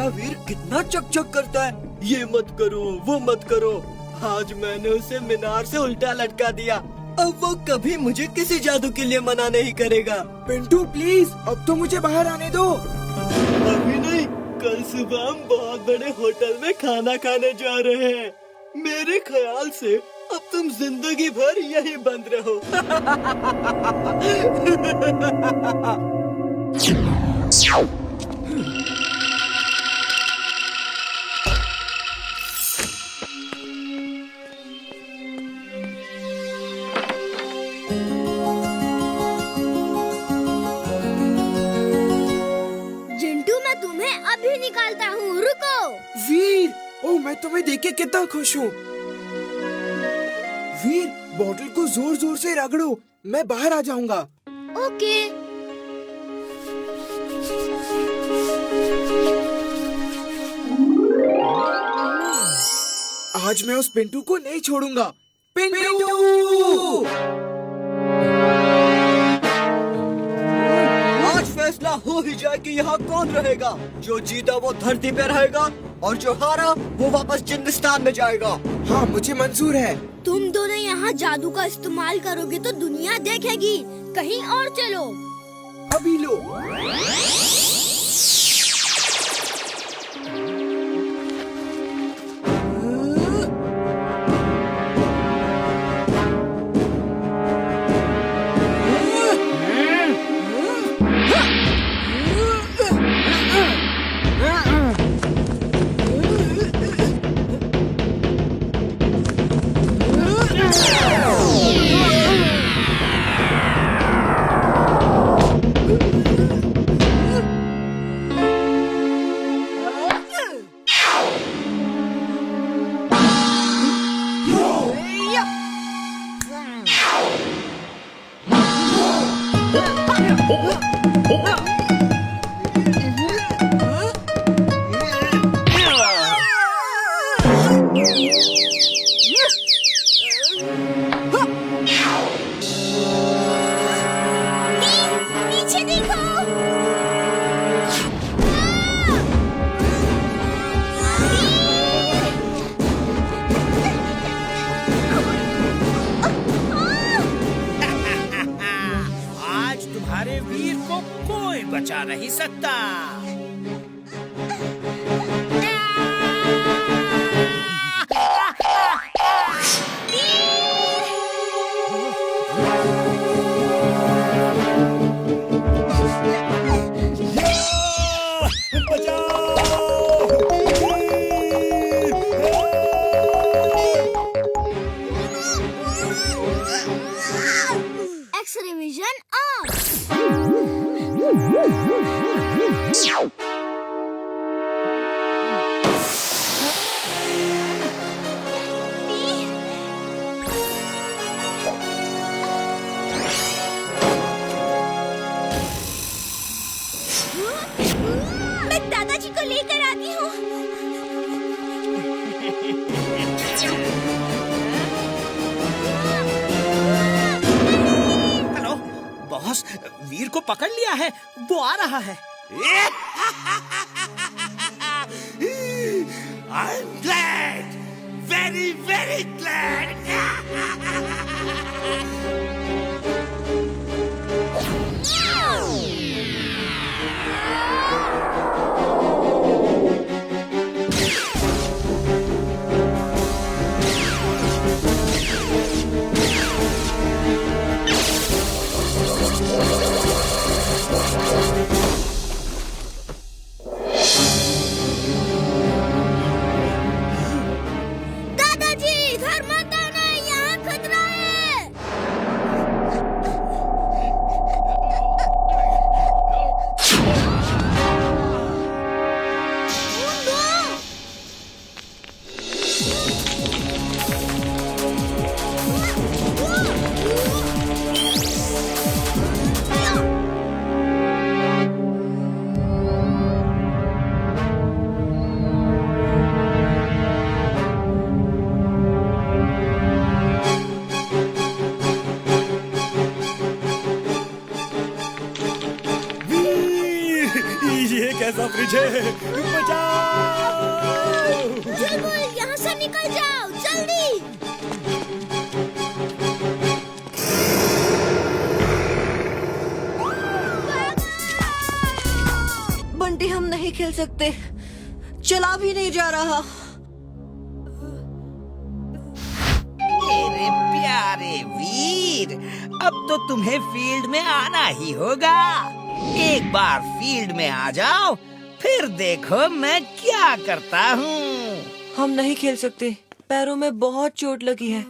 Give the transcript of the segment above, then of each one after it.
मेरा वीर कितना चकचक करता है, ये मत करो वो मत करो। आज मैंने उसे मीनार से उल्टा लटका दिया, अब वो कभी मुझे किसी जादू के लिए मना नहीं करेगा। पिंटू प्लीज अब तो मुझे बाहर आने दो। अभी नहीं, कल सुबह हम बहुत बड़े होटल में खाना खाने जा रहे हैं। मेरे ख्याल से अब तुम जिंदगी भर यहीं बंद रहो। जिंटू मैं तुम्हें अभी निकालता हूँ, रुको। वीर, ओह मैं तुम्हें देख के कितना खुश हूँ। वीर, बॉटल को जोर जोर से रगड़ो, मैं बाहर आ जाऊंगा। ओके। आज मैं उस पिंटू को नहीं छोड़ूंगा। पिंटू! आज फैसला हो ही जाए कि यहाँ कौन रहेगा। जो जीता वो धरती पे रहेगा और जो हारा वो वापस जिंदस्तान में जाएगा। हाँ मुझे मंजूर है। तुम दोनों यहाँ जादू का इस्तेमाल करोगे तो दुनिया देखेगी। कहीं और चलो। अभी लो। पीछे देखो। आज तुम्हारे वीर को कोई बचा नहीं सकता। X-ray vision on. मैं दादाजी को लेकर आती हूँ। हेलो बॉस, वीर को पकड़ लिया है, वो आ रहा है। I'm glad, very very glad. दादाजी घर मत आना, यहाँ खतरा है। ये कैसा फ्रिज है? बचाओ! चुलबुल, यहाँ से निकल जाओ, जल्दी। बंटी, हम नहीं खेल सकते, चला भी नहीं जा रहा। मेरे प्यारे वीर, अब तो तुम्हें फील्ड में आना ही होगा। एक बार फील्ड में आ जाओ, फिर देखो मैं क्या करता हूँ। हम नहीं खेल सकते, पैरों में बहुत चोट लगी है।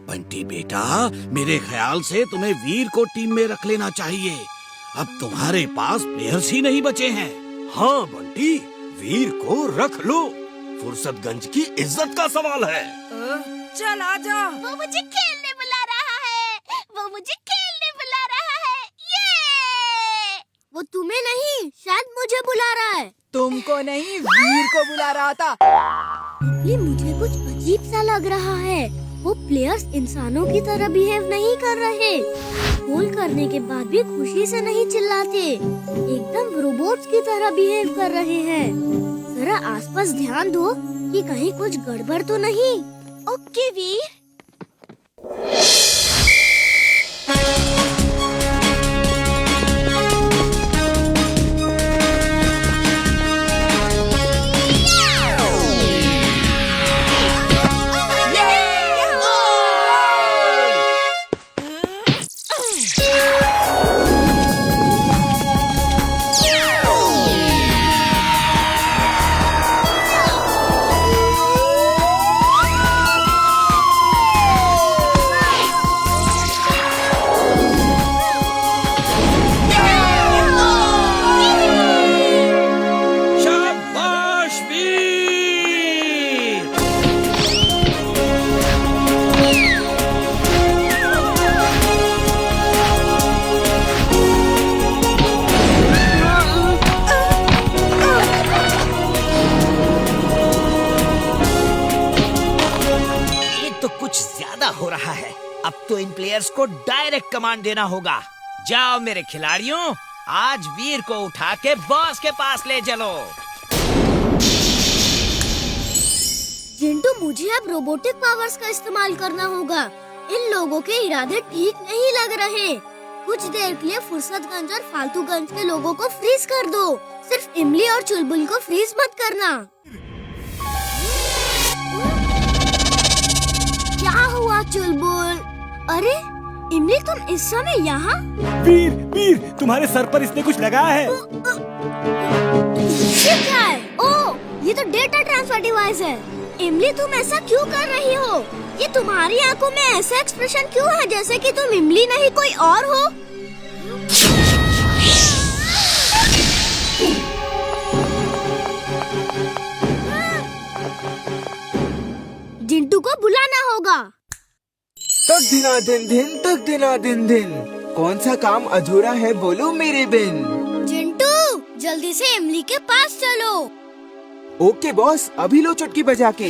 बंटी बेटा, मेरे ख्याल से तुम्हें वीर को टीम में रख लेना चाहिए। अब तुम्हारे पास प्लेयर्स ही नहीं बचे हैं। हाँ बंटी, वीर को रख लो। फुर्सतगंज की इज्जत का सवाल है। चल आजा। वो मुझे खेलने बुला रहा है, वो मुझे खेलने बुला रहा है। ये वो तुम्हें नहीं, शायद मुझे बुला रहा है। तुमको नहीं, वीर को बुला रहा था। ये मुझे कुछ अजीब सा लग रहा है। वो प्लेयर्स इंसानों की तरह बिहेव नहीं कर रहे। गोल करने के बाद भी खुशी से नहीं चिल्लाते, एकदम रोबोट्स की तरह बिहेव कर रहे हैं। जरा आसपास ध्यान दो कि कहीं कुछ गड़बड़ तो नहीं। ओके वीर। हो रहा है। अब तो इन प्लेयर्स को डायरेक्ट कमांड देना होगा। जाओ मेरे खिलाड़ियों, आज वीर को उठा के बॉस के पास ले चलो। जिंटू, मुझे अब रोबोटिक पावर्स का इस्तेमाल करना होगा। इन लोगों के इरादे ठीक नहीं लग रहे। कुछ देर के लिए फुर्सतगंज और फालतूगंज के लोगों को फ्रीज कर दो। सिर्फ इमली और चुलबुल को फ्रीज मत करना। क्या हुआ चुलबुल? अरे इमली, तुम इस समय यहाँ? वीर, वीर, तुम्हारे सर पर इसने कुछ लगाया है। ये क्या है? ओह, ये तो डेटा ट्रांसफर डिवाइस है। इमली, तुम ऐसा क्यों कर रही हो? ये तुम्हारी आंखों में ऐसा एक्सप्रेशन क्यों है जैसे कि तुम इमली नहीं कोई और हो? जिंटू को बुलाना होगा। तक दिना दिन दिन, तक दिना दिन दिन। कौन सा काम अधूरा है बोलो मेरे बिन। जिंटू, जल्दी से इमली के पास चलो। ओके बॉस, अभी लो चुटकी बजा के।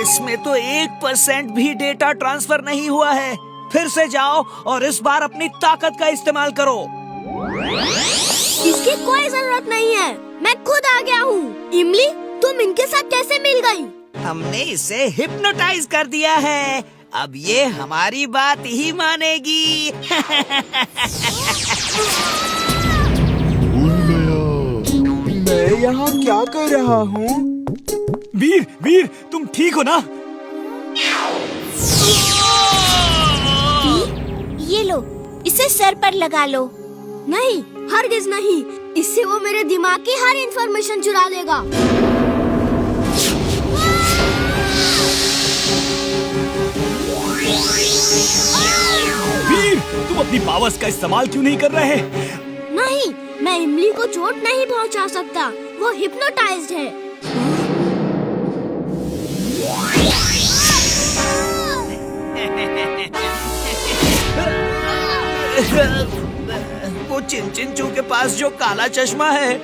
इसमें तो 1% भी डेटा ट्रांसफर नहीं हुआ है। फिर से जाओ और इस बार अपनी ताकत का इस्तेमाल करो। इसकी कोई जरूरत नहीं है, मैं खुद आ गया हूँ। इमली, तुम इनके साथ कैसे मिल गई? हमने इसे हिप्नोटाइज कर दिया है। अब ये हमारी बात ही मानेगी। मैं यहाँ क्या कर रहा हूँ? वीर, वीर, तुम ठीक हो ना? ये लो, इसे सर पर लगा लो। नहीं, हरगिज नहीं। इससे वो मेरे दिमाग की हर इंफॉर्मेशन चुरा लेगा। वीर, तुम अपनी पावर्स का इस्तेमाल क्यों नहीं कर रहे? नहीं, मैं इमली को चोट नहीं पहुंचा सकता। वो हिप्नोटाइज्ड है। वो चिंचिंचू के पास जो काला चश्मा है,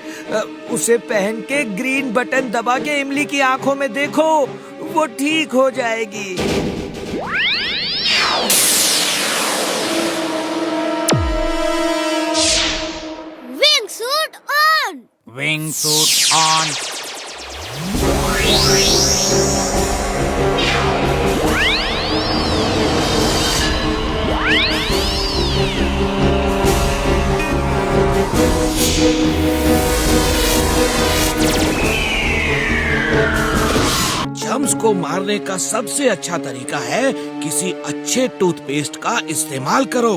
उसे पहन के ग्रीन बटन दबा के इमली की आंखों में देखो, वो ठीक हो जाएगी। Wing suit on. जर्म्स को मारने का सबसे अच्छा तरीका है किसी अच्छे टूथपेस्ट का इस्तेमाल करो।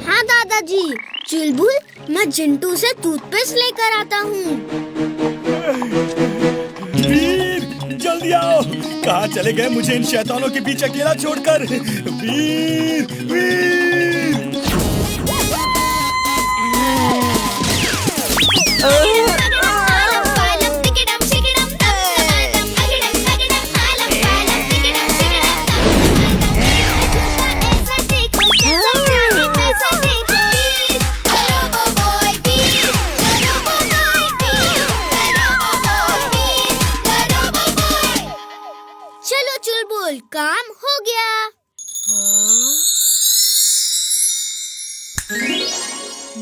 हाँ दादाजी, चुलबुल, मैं जिंटू से टूथपेस्ट लेकर आता हूँ। वीर, जल्दी आओ। कहाँ चले गए मुझे इन शैतानों के बीच अकेला छोड़कर? वीर, वीर। चलो चुलबुल, काम हो गया।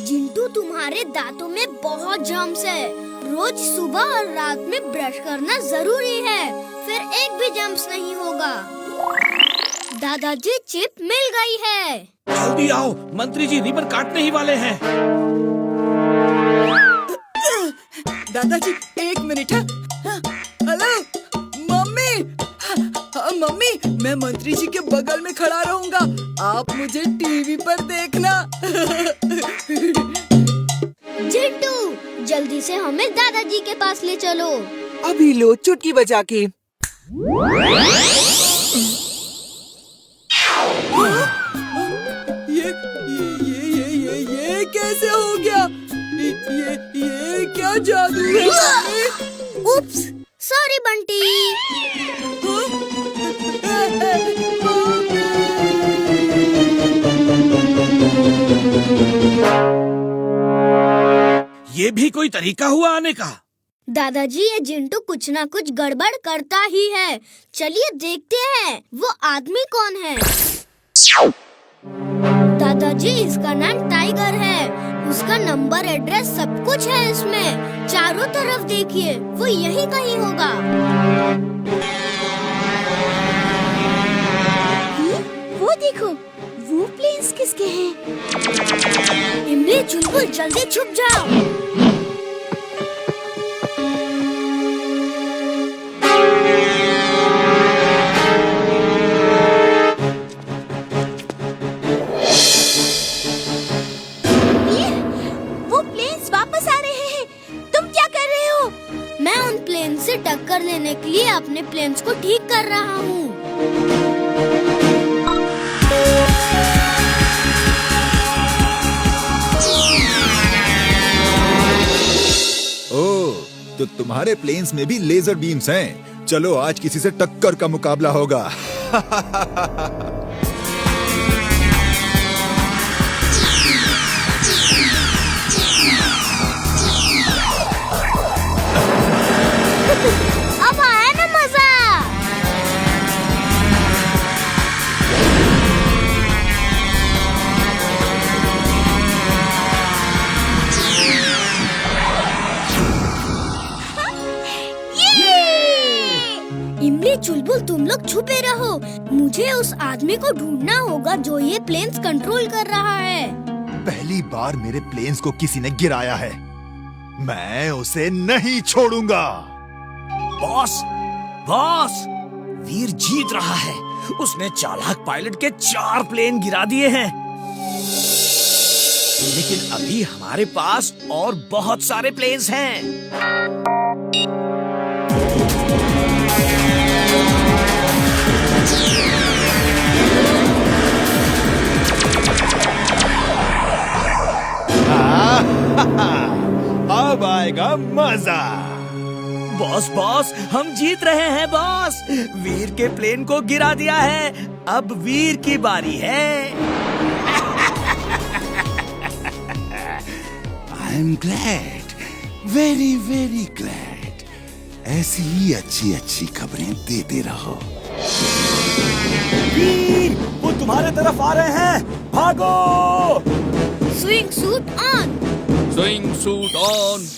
जिंटू, तुम्हारे दांतों में बहुत जर्म्स है। रोज सुबह और रात में ब्रश करना जरूरी है, फिर एक भी जर्म्स नहीं होगा। दादाजी, चिप मिल गई है। जल्दी आओ, मंत्री जी रिबन काटने ही वाले हैं। दादाजी, एक मिनट। Hello mummy. मम्मी, मैं मंत्री जी के बगल में खड़ा रहूंगा, आप मुझे टीवी पर देखना। जिंटू, जल्दी से हमें दादाजी के पास ले चलो। अभी लो, चुटकी बजा के। ये कैसे हो गया? ये क्या जादू है? उप्स, सॉरी बंटी। ये भी कोई तरीका हुआ आने का? दादाजी, ये जिंटू कुछ ना कुछ गड़बड़ करता ही है। चलिए देखते हैं वो आदमी कौन है। दादाजी, इसका नाम टाइगर है। उसका नंबर, एड्रेस सब कुछ है इसमें। चारों तरफ देखिए, वो यहीं कहीं होगा। वो देखो, वो प्लेन्स किसके हैं? इमली, चुलबुल, जल्दी छुप जाओ। से टक्कर लेने के लिए अपने प्लेन्स को ठीक कर रहा हूँ। ओह, तो तुम्हारे प्लेन्स में भी लेजर बीम्स हैं। चलो आज किसी से टक्कर का मुकाबला होगा। अब आया ना मजा। इमली, चुलबुल, तुम लोग छुपे रहो। मुझे उस आदमी को ढूंढना होगा जो ये प्लेन्स कंट्रोल कर रहा है। पहली बार मेरे प्लेन्स को किसी ने गिराया है, मैं उसे नहीं छोड़ूंगा। बॉस, बॉस, वीर जीत रहा है। उसने चालाक पायलट के 4 प्लेन गिरा दिए हैं। लेकिन अभी हमारे पास और बहुत सारे प्लेन्स हैं। अब आएगा मजा। बॉस, बॉस, हम जीत रहे हैं बॉस। वीर के प्लेन को गिरा दिया है। अब वीर की बारी है। I am glad, very very glad. ऐसी ही अच्छी अच्छी खबरें देते रहो। वीर, वो तुम्हारे तरफ आ रहे हैं, भागो। Swing suit on. Swing suit on.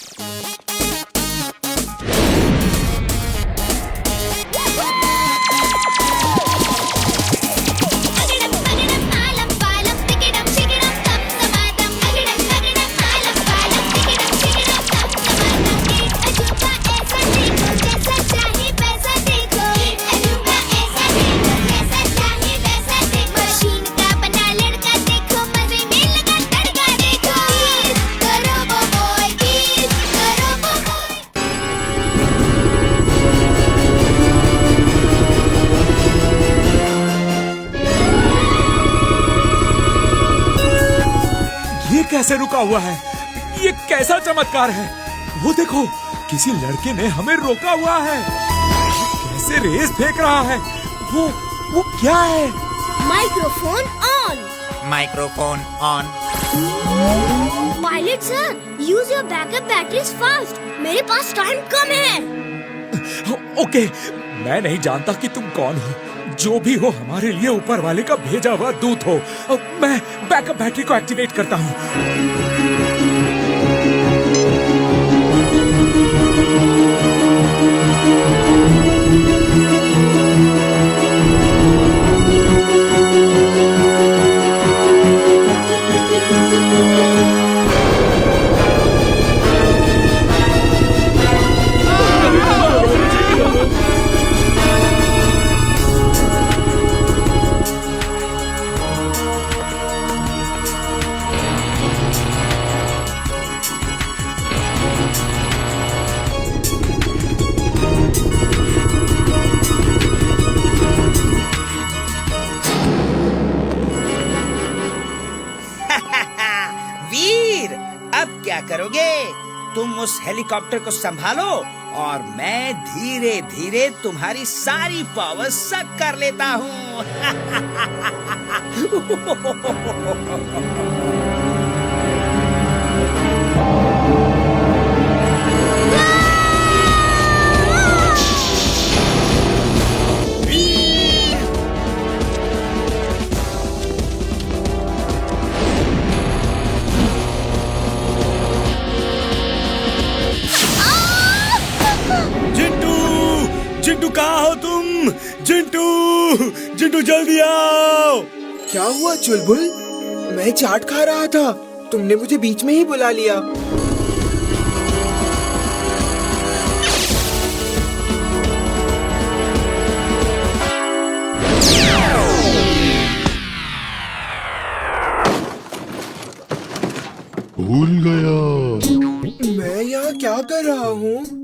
कैसे रुका हुआ है? ये कैसा चमत्कार है? वो देखो, किसी लड़के ने हमें रोका हुआ है। कैसे रेस फेंक रहा है? वो क्या है? Microphone on. Microphone on. Pilot sir, use your backup batteries fast. मेरे पास टाइम कम है। ओके, मैं नहीं जानता कि तुम कौन हो। जो भी हो, हमारे लिए ऊपर वाले का भेजा हुआ दूत हो। मैं बैकअप बैटरी को एक्टिवेट करता हूँ। वीर, अब क्या करोगे? तुम उस हेलीकॉप्टर को संभालो और मैं धीरे धीरे तुम्हारी सारी पावर सक कर लेता हूँ। चिंटू, कहाँ हो तुम? चिंटू, चिंटू जल्दी आओ। क्या हुआ चुलबुल? मैं चाट खा रहा था, तुमने मुझे बीच में ही बुला लिया। भूल गया। मैं यहाँ क्या कर रहा हूँ?